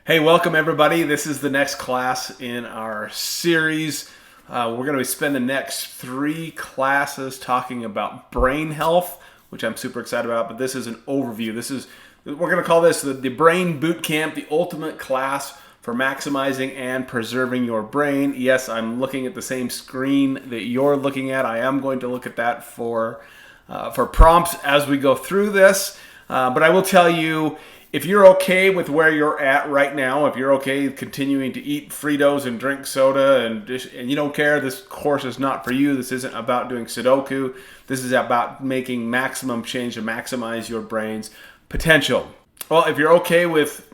Hey, welcome everybody. This is the next class in our series. We're going to be spending the next 3 classes talking about brain health, which I'm super excited about, but this is an overview. We're going to call this the Brain Bootcamp, the ultimate class for maximizing and preserving your brain. Yes, I'm looking at the same screen that you're looking at. I am going to look at that for prompts as we go through this, but I will tell you, if you're okay with where you're at right now, if you're okay continuing to eat Fritos and drink soda and you don't care, this course is not for you. This isn't about doing Sudoku. This is about making maximum change to maximize your brain's potential. Well, if you're okay with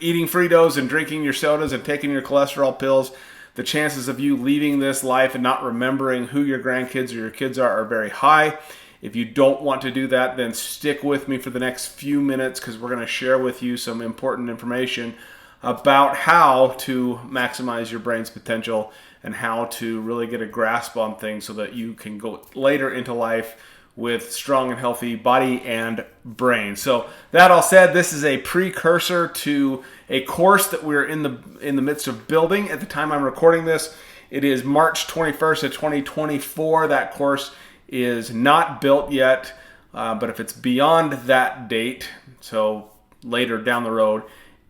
eating Fritos and drinking your sodas and taking your cholesterol pills, the chances of you leaving this life and not remembering who your grandkids or your kids are very high. If you don't want to do that, then stick with me for the next few minutes because we're going to share with you some important information about how to maximize your brain's potential and how to really get a grasp on things so that you can go later into life with strong and healthy body and brain. So that all said, this is a precursor to a course that we're in the midst of building. At the time I'm recording this, it is March 21st of 2024. That course is not built yet, but if it's beyond that date, so later down the road,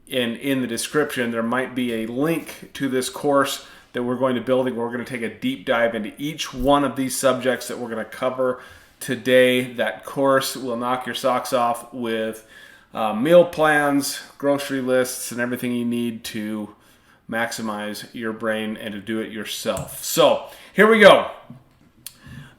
in the description, there might be a link to this course that we're going to building. We're going to take a deep dive into each one of these subjects that we're going to cover today. That course will knock your socks off with meal plans, grocery lists, and everything you need to maximize your brain and to do it yourself. So here we go.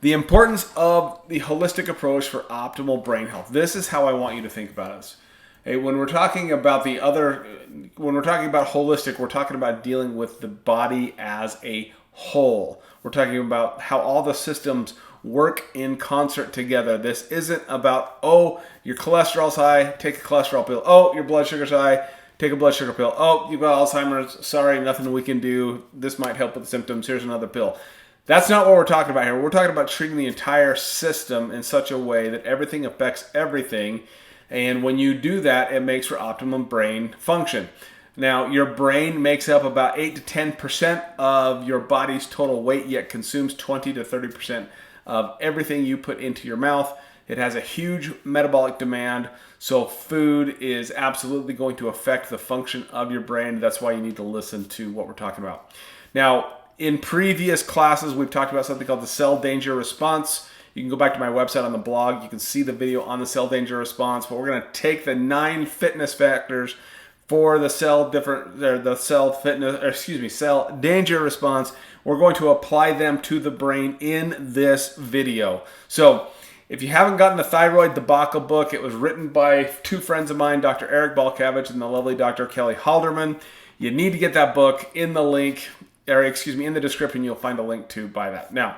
The importance of the holistic approach for optimal brain health. This is how I want you to think about this. Hey, when we're talking about holistic, we're talking about dealing with the body as a whole. We're talking about how all the systems work in concert together. This isn't about, oh, your cholesterol's high, take a cholesterol pill. Oh, your blood sugar's high, take a blood sugar pill. Oh, you've got Alzheimer's. Sorry, nothing we can do. This might help with the symptoms. Here's another pill. That's not what we're talking about here. We're talking about treating the entire system in such a way that everything affects everything. And when you do that, it makes for optimum brain function. Now, your brain makes up about 8 to 10% of your body's total weight, yet consumes 20 to 30% of everything you put into your mouth. It has a huge metabolic demand, so food is absolutely going to affect the function of your brain. That's why you need to listen to what we're talking about. Now, in previous classes, we've talked about something called the cell danger response. You can go back to my website on the blog. You can see the video on the cell danger response. But we're going to take the 9 fitness factors for the cell danger response. We're going to apply them to the brain in this video. So if you haven't gotten the Thyroid Debacle book, it was written by 2 friends of mine, Dr. Eric Balkevich and the lovely Dr. Kelly Halderman. You need to get that book in the description. You'll find a link to buy that. Now,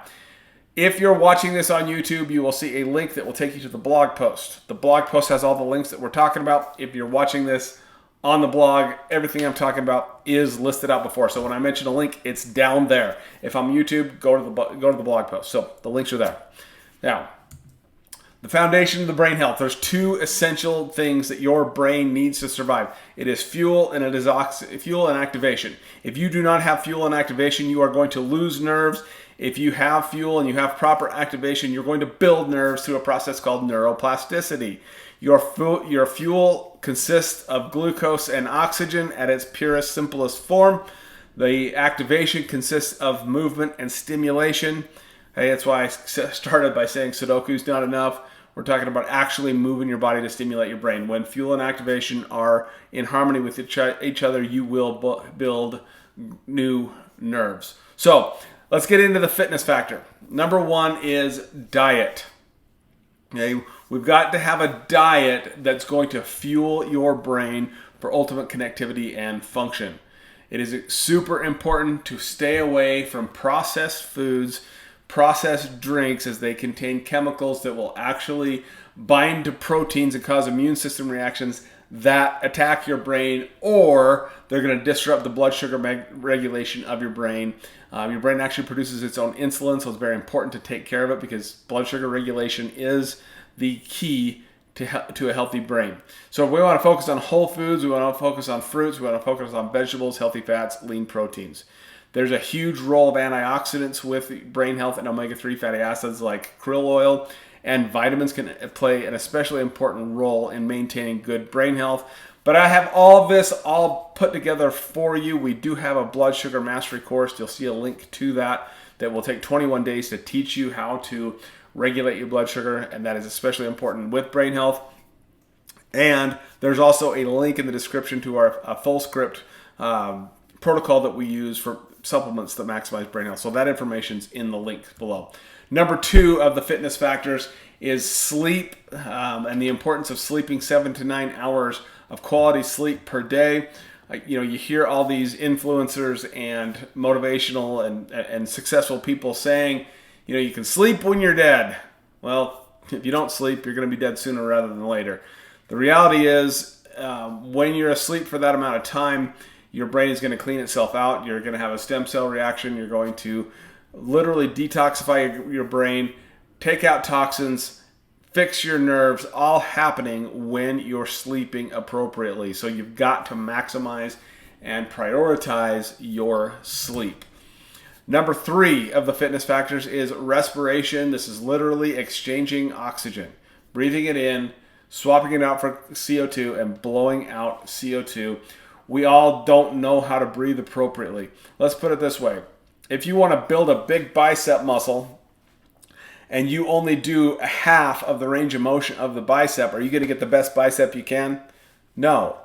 if you're watching this on YouTube, you will see a link that will take you to the blog post. The blog post has all the links that we're talking about. If you're watching this on the blog, everything I'm talking about is listed out before. So when I mention a link, it's down there. If I'm YouTube, go to the blog post. So the links are there. Now, the foundation of the brain health. There's 2 essential things that your brain needs to survive. It is fuel and it is fuel and activation. If you do not have fuel and activation, you are going to lose nerves. If you have fuel and you have proper activation, you're going to build nerves through a process called neuroplasticity. Your fuel consists of glucose and oxygen at its purest, simplest form. The activation consists of movement and stimulation. Hey, that's why I started by saying Sudoku is not enough. We're talking about actually moving your body to stimulate your brain. When fuel and activation are in harmony with each other, you will build new nerves. So let's get into the fitness factor. Number 1 is diet. Okay, we've got to have a diet that's going to fuel your brain for ultimate connectivity and function. It is super important to stay away from processed foods, processed drinks, as they contain chemicals that will actually bind to proteins and cause immune system reactions that attack your brain, or they're going to disrupt the blood sugar regulation of your brain. Your brain actually produces its own insulin, so it's very important to take care of it because blood sugar regulation is the key to a healthy brain. So we want to focus on whole foods, we want to focus on fruits, we want to focus on vegetables, healthy fats, lean proteins. There's a huge role of antioxidants with brain health, and omega-3 fatty acids like krill oil and vitamins can play an especially important role in maintaining good brain health. But I have all of this all put together for you. We do have a blood sugar mastery course. You'll see a link to that will take 21 days to teach you how to regulate your blood sugar, and that is especially important with brain health. And there's also a link in the description to our full script protocol that we use for supplements that maximize brain health. So that information's in the link below. Number 2 of the fitness factors is sleep, and the importance of sleeping 7 to 9 hours of quality sleep per day. You hear all these influencers and motivational and successful people saying, you can sleep when you're dead. Well, if you don't sleep, you're going to be dead sooner rather than later. The reality is, when you're asleep for that amount of time, your brain is going to clean itself out. You're going to have a stem cell reaction. You're going to literally detoxify your brain, take out toxins, fix your nerves, all happening when you're sleeping appropriately. So you've got to maximize and prioritize your sleep. Number 3 of the fitness factors is respiration. This is literally exchanging oxygen, breathing it in, swapping it out for CO2, and blowing out CO2. We all don't know how to breathe appropriately. Let's put it this way. If you want to build a big bicep muscle and you only do half of the range of motion of the bicep, are you going to get the best bicep you can? No.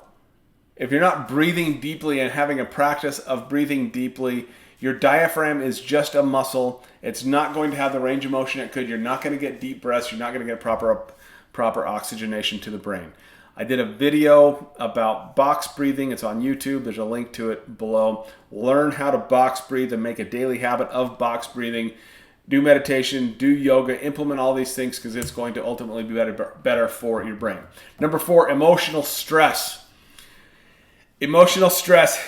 If you're not breathing deeply and having a practice of breathing deeply, your diaphragm is just a muscle. It's not going to have the range of motion it could. You're not going to get deep breaths. You're not going to get proper oxygenation to the brain. I did a video about box breathing. It's on YouTube. There's a link to it below. Learn how to box breathe and make a daily habit of box breathing. Do meditation, do yoga, implement all these things because it's going to ultimately be better for your brain. Number 4, emotional stress. Emotional stress,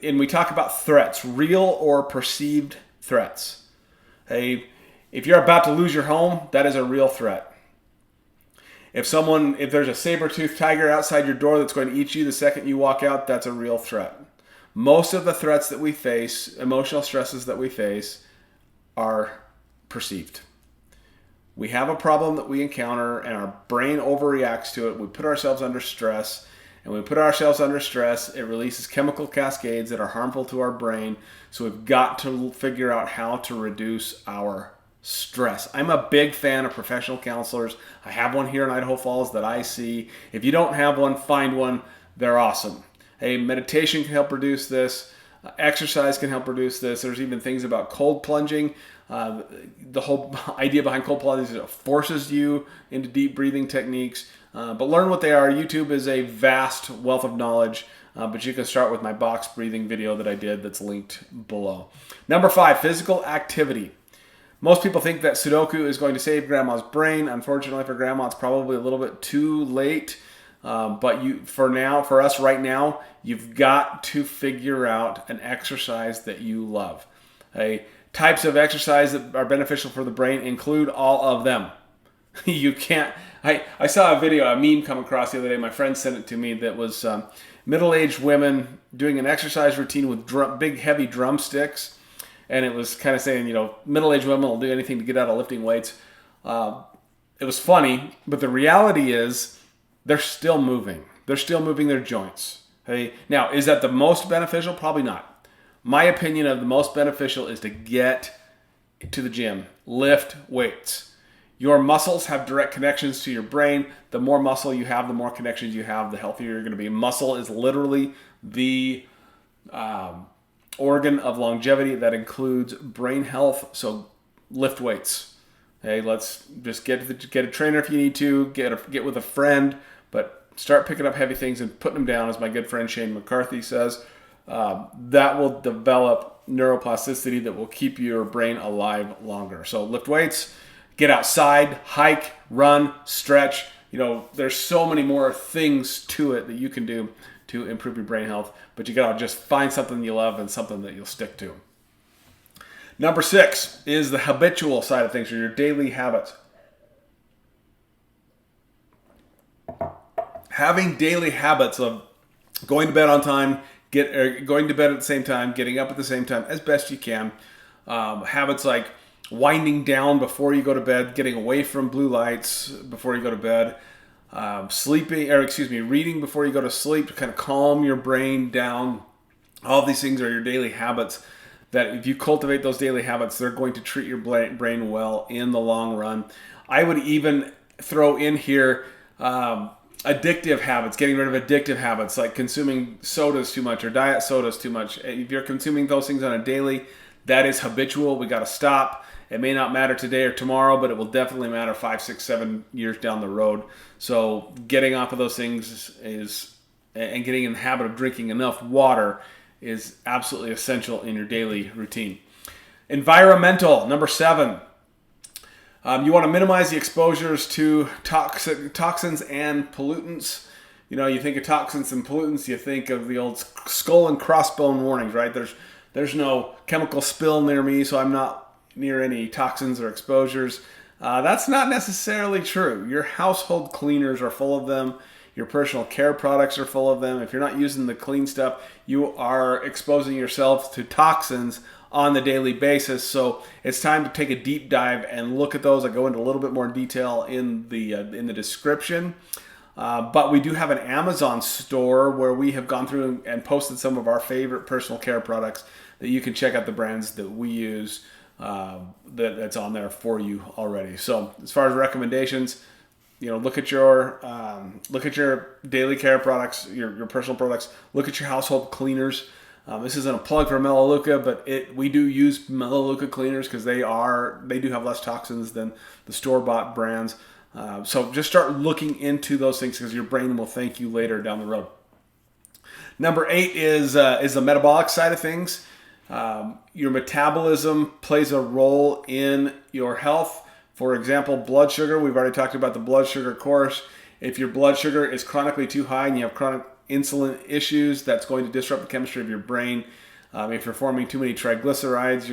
and we talk about threats, real or perceived threats. Hey, if you're about to lose your home, that is a real threat. If there's a saber-toothed tiger outside your door that's going to eat you the second you walk out, that's a real threat. Most of the threats that we face, emotional stresses that we face, are perceived. We have a problem that we encounter and our brain overreacts to it. We put ourselves under stress, and when we put ourselves under stress, it releases chemical cascades that are harmful to our brain. So we've got to figure out how to reduce our stress. I'm a big fan of professional counselors. I have one here in Idaho Falls that I see. If you don't have one, find one. They're awesome. Hey, meditation can help reduce this. Exercise can help reduce this. There's even things about cold plunging. The whole idea behind cold plunging is it forces you into deep breathing techniques. But learn what they are. YouTube is a vast wealth of knowledge. But you can start with my box breathing video that I did that's linked below. Number 5, physical activity. Most people think that Sudoku is going to save grandma's brain. Unfortunately for grandma, it's probably a little bit too late. But for us right now, you've got to figure out an exercise that you love. Types of exercise that are beneficial for the brain include all of them. You can't. I saw a video, a meme come across the other day. My friend sent it to me that was middle-aged women doing an exercise routine with big, heavy drumsticks. And it was kind of saying, middle-aged women will do anything to get out of lifting weights. It was funny, but the reality is they're still moving. They're still moving their joints. Now, is that the most beneficial? Probably not. My opinion of the most beneficial is to get to the gym, lift weights. Your muscles have direct connections to your brain. The more muscle you have, the more connections you have, the healthier you're going to be. Muscle is literally the organ of longevity that includes brain health. So lift weights. Let's just get a trainer if you need to. Get with a friend, but start picking up heavy things and putting them down, as my good friend Shane McCarthy says. That will develop neuroplasticity that will keep your brain alive longer. So lift weights, get outside, hike, run, stretch. There's so many more things to it that you can do to improve your brain health, but you gotta just find something you love and something that you'll stick to. Number 6 is the habitual side of things, or your daily habits. having daily habits of going to bed on time, going to bed at the same time, getting up at the same time as best you can. Habits like winding down before you go to bed, getting away from blue lights before you go to bed, reading before you go to sleep to kind of calm your brain down. All of these things are your daily habits that if you cultivate those daily habits, they're going to treat your brain well in the long run. I would even throw in here addictive habits, getting rid of addictive habits like consuming sodas too much or diet sodas too much. If you're consuming those things on a daily, that is habitual. We got to stop. It may not matter today or tomorrow, but it will definitely matter 5, 6, 7 years down the road. So getting off of those things and getting in the habit of drinking enough water is absolutely essential in your daily routine. Environmental, number 7. You want to minimize the exposures to toxins and pollutants. You think of toxins and pollutants, you think of the old skull and crossbone warnings, right? There's no chemical spill near me, so I'm not near any toxins or exposures. That's not necessarily true. Your household cleaners are full of them. Your personal care products are full of them. If you're not using the clean stuff, you are exposing yourself to toxins on the daily basis. So it's time to take a deep dive and look at those. I go into a little bit more detail in the description. But we do have an Amazon store where we have gone through and posted some of our favorite personal care products that you can check out the brands that we use that's on there for you already. So as far as recommendations, look at your daily care products, your personal products. Look at your household cleaners. This isn't a plug for Melaleuca, but we do use Melaleuca cleaners because they do have less toxins than the store-bought brands. So just start looking into those things because your brain will thank you later down the road. Number 8 is the metabolic side of things. Your metabolism plays a role in your health. For example, blood sugar. We've already talked about the blood sugar course. If your blood sugar is chronically too high and you have chronic insulin issues, that's going to disrupt the chemistry of your brain. If you're forming too many triglycerides,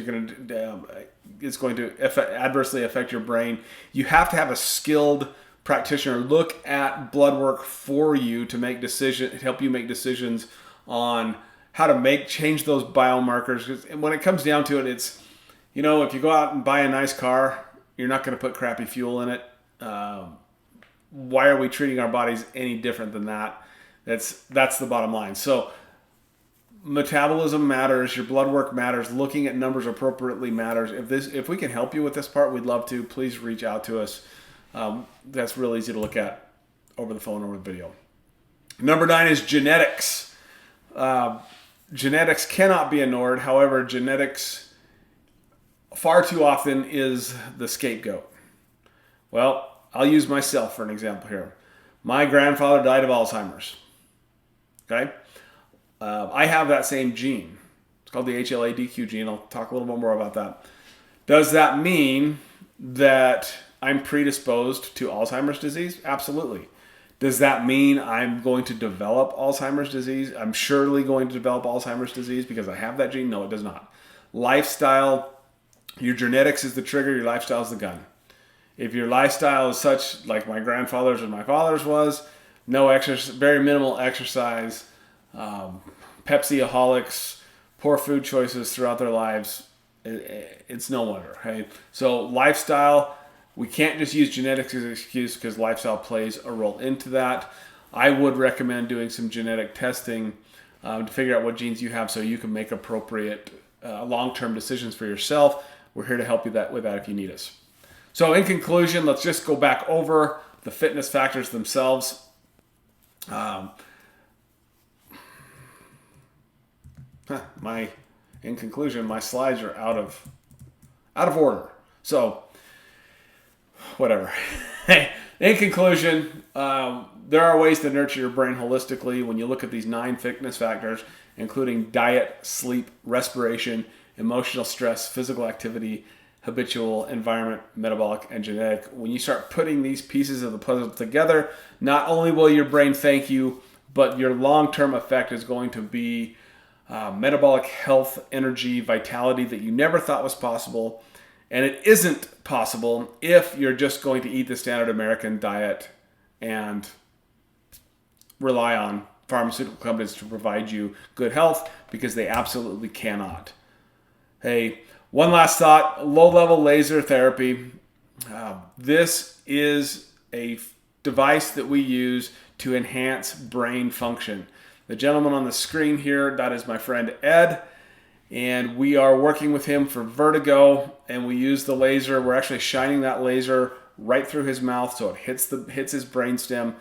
it's going to adversely affect your brain. You have to have a skilled practitioner look at blood work for you to help you make decisions on how to change those biomarkers. And when it comes down to it, it's, if you go out and buy a nice car, you're not going to put crappy fuel in it. Why are we treating our bodies any different than that? That's the bottom line. So metabolism matters, your blood work matters, looking at numbers appropriately matters. If we can help you with this part, we'd love to. Please reach out to us. That's real easy to look at over the phone or with video. Number 9 is genetics. Genetics cannot be ignored. However, genetics far too often is the scapegoat. Well, I'll use myself for an example here. My grandfather died of Alzheimer's. Okay? I have that same gene. It's called the HLA-DQ gene. I'll talk a little bit more about that. Does that mean that I'm predisposed to Alzheimer's disease? Absolutely. Does that mean I'm going to develop Alzheimer's disease? I'm surely going to develop Alzheimer's disease because I have that gene? No, it does not. Lifestyle, your genetics is the trigger, your lifestyle is the gun. If your lifestyle is such like my grandfather's and my father's was, no exercise, very minimal exercise, Pepsi-aholics, poor food choices throughout their lives, it's no wonder. Okay? So lifestyle, we can't just use genetics as an excuse because lifestyle plays a role into that. I would recommend doing some genetic testing to figure out what genes you have so you can make appropriate long-term decisions for yourself. We're here to help you with that if you need us. So in conclusion, let's just go back over the fitness factors themselves. In conclusion, my slides are out of order. So, whatever. In conclusion, there are ways to nurture your brain holistically when you look at these 9 fitness factors, including diet, sleep, respiration, emotional stress, physical activity, habitual, environment, metabolic, and genetic. When you start putting these pieces of the puzzle together, not only will your brain thank you, but your long-term effect is going to be metabolic health, energy, vitality that you never thought was possible. And it isn't possible if you're just going to eat the standard American diet and rely on pharmaceutical companies to provide you good health, because they absolutely cannot. Hey, one last thought, low-level laser therapy. This is a device that we use to enhance brain function. The gentleman on the screen here, that is my friend Ed, and we are working with him for vertigo, and we use the laser. We're actually shining that laser right through his mouth so it hits his brainstem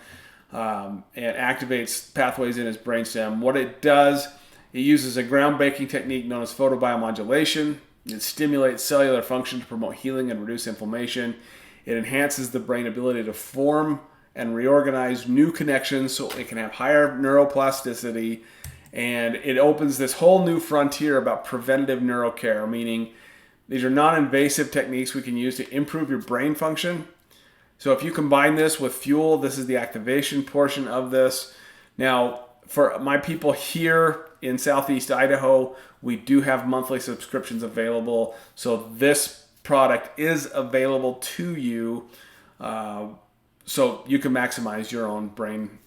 and activates pathways in his brainstem. What it does, it uses a groundbreaking technique known as photobiomodulation. It stimulates cellular function to promote healing and reduce inflammation. It enhances the brain ability to form and reorganize new connections so it can have higher neuroplasticity. And it opens this whole new frontier about preventative neurocare, meaning these are non-invasive techniques we can use to improve your brain function. So if you combine this with fuel, this is the activation portion of this. Now, for my people here in Southeast Idaho, we do have monthly subscriptions available. So this product is available to you, so you can maximize your own brain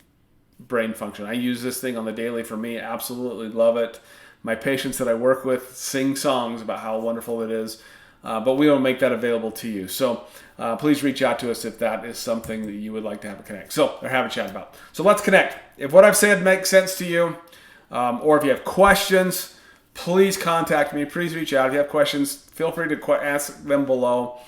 function. I use this thing on the daily for me. Absolutely love it. My patients that I work with sing songs about how wonderful it is, but we will make that available to you. So please reach out to us if that is something that you would like to have a connect. So, or have a chat about. So let's connect. If what I've said makes sense to you, or if you have questions, please contact me. Please reach out. If you have questions, feel free to ask them below,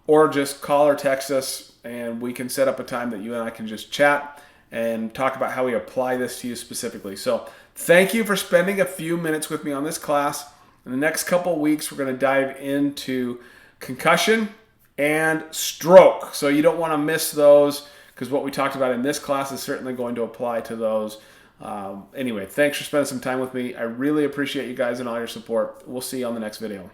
or just call or text us, and we can set up a time that you and I can just chat and talk about how we apply this to you specifically. So thank you for spending a few minutes with me on this class. In the next couple of weeks, we're going to dive into concussion and stroke. So you don't want to miss those, because what we talked about in this class is certainly going to apply to those. Anyway, thanks for spending some time with me. I really appreciate you guys and all your support. We'll see you on the next video.